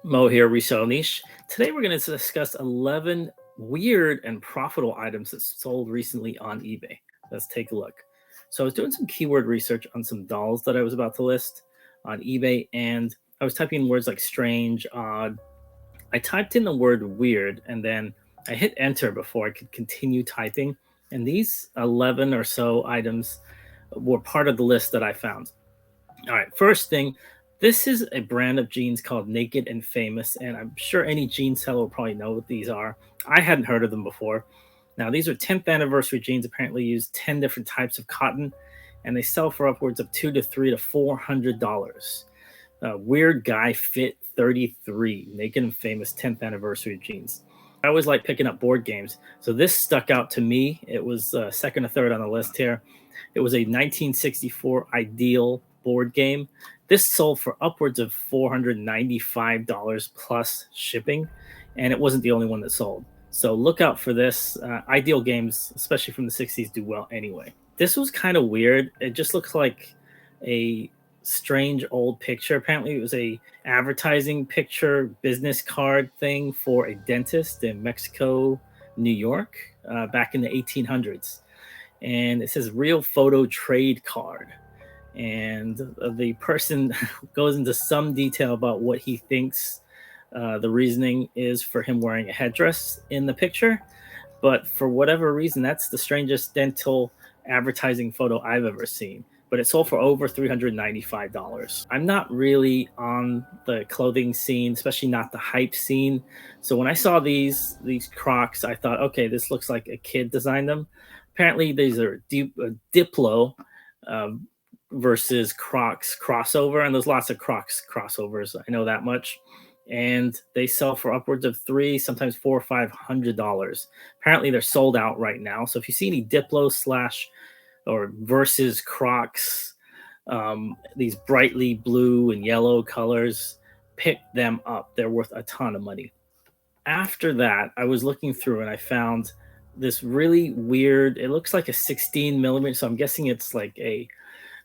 Mo here, Resell Niche. Today we're going to discuss 11 weird and profitable items that sold recently on eBay. Let's take a look. So I was doing some keyword research on some dolls that I was about to list on eBay, and I was typing in words like strange, odd. I typed in the word weird, and then I hit enter before I could continue typing. And these 11 or so items were part of the list that I found. All right, first thing, this is a brand of jeans called Naked and Famous, and I'm sure any jean seller will probably know what these are. I hadn't heard of them before. Now, these are 10th anniversary jeans, apparently use 10 different types of cotton, and they sell for upwards of $200 to $300 to $400. Weird Guy Fit 33, Naked and Famous 10th anniversary jeans. I always like picking up board games, so this stuck out to me. It was second or third on the list here. It was a 1964 Ideal board game. This sold for upwards of $495 plus shipping, and it wasn't the only one that sold. So look out for this. Ideal games, especially from the 60s, do well anyway. This was kind of weird. It just looks like a strange old picture. Apparently it was a advertising picture business card thing for a dentist in Mexico, New York, back in the 1800s. And it says real photo trade card. And the person goes into some detail about what he thinks the reasoning is for him wearing a headdress in the picture. But for whatever reason, that's the strangest dental advertising photo I've ever seen. But it sold for over $395. I'm not really on the clothing scene, especially not the hype scene. So when I saw these Crocs, I thought, okay, this looks like a kid designed them. Apparently, these are Diplo versus Crocs crossover, and there's lots of Crocs crossovers. I know that much. And they sell for upwards of $300, sometimes $400 or $500. Apparently, they're sold out right now. So if you see any Diplo slash or versus Crocs, these brightly blue and yellow colors, pick them up. They're worth a ton of money. After that, I was looking through and I found this really weird, it looks like a 16 millimeter, so I'm guessing it's like a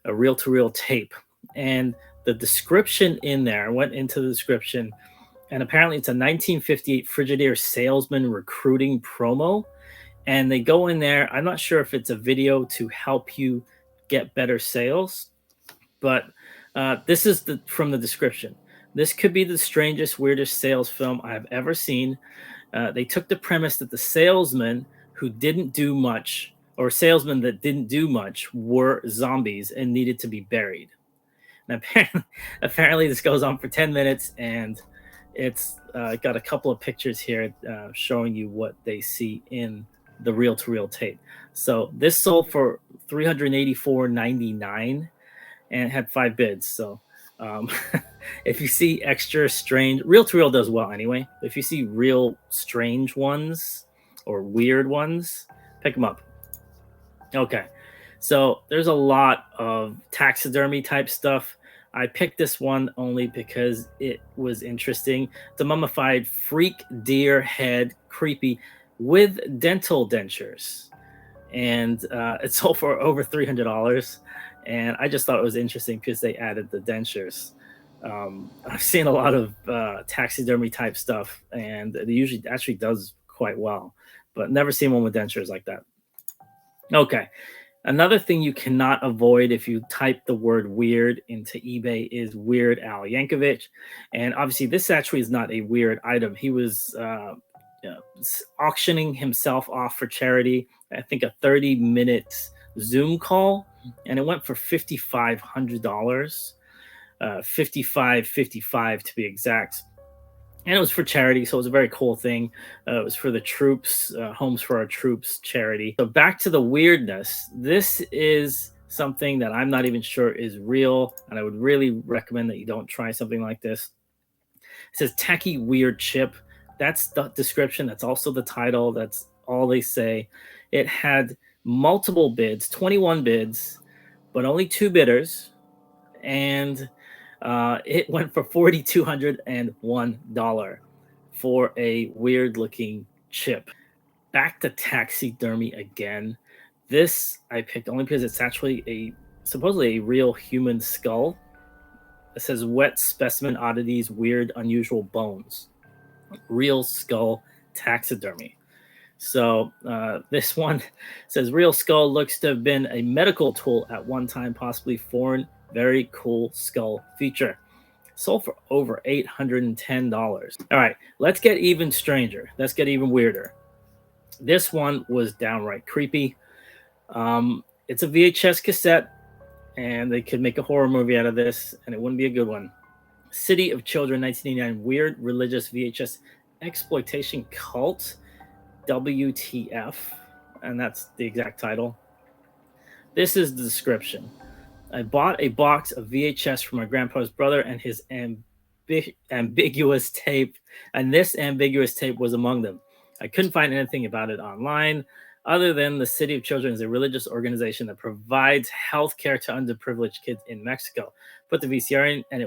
reel-to-reel tape. And the description in there, I went into the description, and apparently it's a 1958 Frigidaire salesman recruiting promo. And they go in there. I'm not sure if it's a video to help you get better sales, but this is from the description. This could be the strangest, weirdest sales film I've ever seen. They took the premise that the salesman who didn't do much, or salesmen that didn't do much, were zombies and needed to be buried. And apparently this goes on for 10 minutes, and it's got a couple of pictures here showing you what they see in the reel-to-reel tape. So this sold for $384.99 and had 5 bids. So if you see extra strange, reel-to-reel does well anyway. If you see real strange ones or weird ones, pick them up. Okay, so there's a lot of taxidermy type stuff. I picked this one only because it was interesting. It's a mummified freak deer head, creepy, with dental dentures. And it sold for over $300. And I just thought it was interesting because they added the dentures. I've seen a lot of taxidermy type stuff, and it usually actually does quite well, but never seen one with dentures like that. Okay. Another thing you cannot avoid if you type the word weird into eBay is Weird Al Yankovic. And obviously this actually is not a weird item. He was auctioning himself off for charity, I think a 30-minute Zoom call, and it went for $5,500, $5,555 to be exact. And it was for charity, so it was a very cool thing. It was for the troops, Homes for Our Troops charity. So back to the weirdness. This is something that I'm not even sure is real, and I would really recommend that you don't try something like this. It says tacky weird chip. That's the description. That's also the title. That's all they say. It had multiple bids, 21 bids, but only 2 bidders. And it went for $4,201 for a weird looking chip. Back to taxidermy again. This I picked only because it's actually supposedly a real human skull. It says wet specimen oddities, weird, unusual bones, real skull taxidermy. So this one says real skull looks to have been a medical tool at one time, possibly foreign. Very cool skull feature. Sold for over $810. All right, let's get even stranger. Let's get even weirder. This one was downright creepy. It's a VHS cassette, and they could make a horror movie out of this, and it wouldn't be a good one. City of Children, 1989, weird religious VHS exploitation cult, WTF, and that's the exact title. This is the description. I bought a box of VHS from my grandpa's brother and his ambiguous tape, and this ambiguous tape was among them. I couldn't find anything about it online other than the City of Children is a religious organization that provides health care to underprivileged kids in Mexico. Put the VCR in, and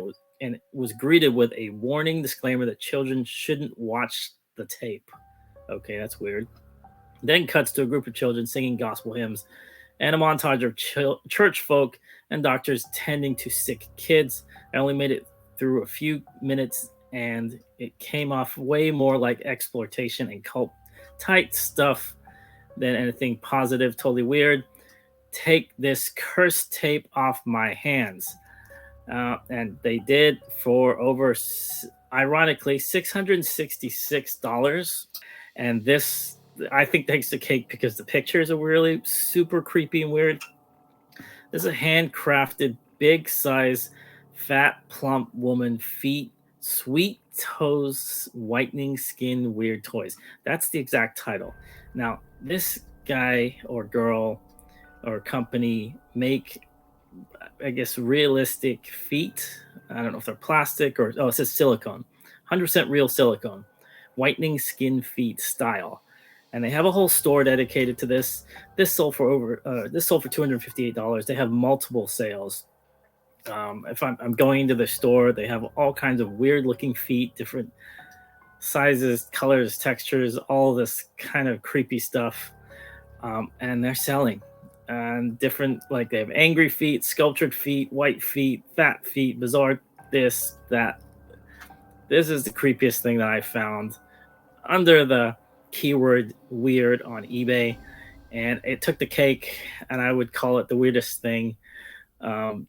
it was greeted with a warning disclaimer that children shouldn't watch the tape. Okay, that's weird. Then cuts to a group of children singing gospel hymns and a montage of church folk and doctors tending to sick kids. I only made it through a few minutes, and it came off way more like exploitation and cult tight stuff than anything positive. Totally weird. Take this cursed tape off my hands. And they did for over, ironically, $666. And this, I think, takes the cake because the pictures are really super creepy and weird. This is a handcrafted, big size, fat, plump woman, feet, sweet toes, whitening skin, weird toys. That's the exact title. Now, this guy or girl or company make, I guess, realistic feet. I don't know if they're plastic or, it says silicone, 100% real silicone, whitening skin feet style. And they have a whole store dedicated to this. This sold for $258. They have multiple sales. If I'm going into the store, they have all kinds of weird looking feet, different sizes, colors, textures, all this kind of creepy stuff. And they're selling. And different, like they have angry feet, sculptured feet, white feet, fat feet, bizarre this, that. This is the creepiest thing that I found under the keyword weird on eBay, and it took the cake, and I would call it the weirdest thing,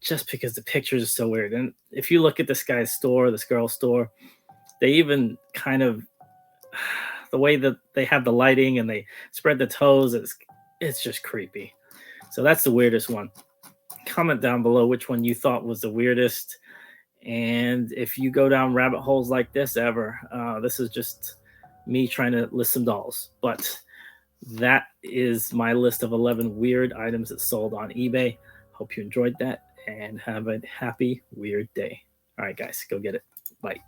just because the pictures are so weird. And if you look at this guy's store, this girl's store, they even kind of, the way that they have the lighting and they spread the toes, it's just creepy. So that's the weirdest one. Comment down below which one you thought was the weirdest, and if you go down rabbit holes like this ever, this is just me trying to list some dolls. But that is my list of 11 weird items that sold on eBay. Hope you enjoyed that and have a happy weird day. All right, guys, go get it. Bye.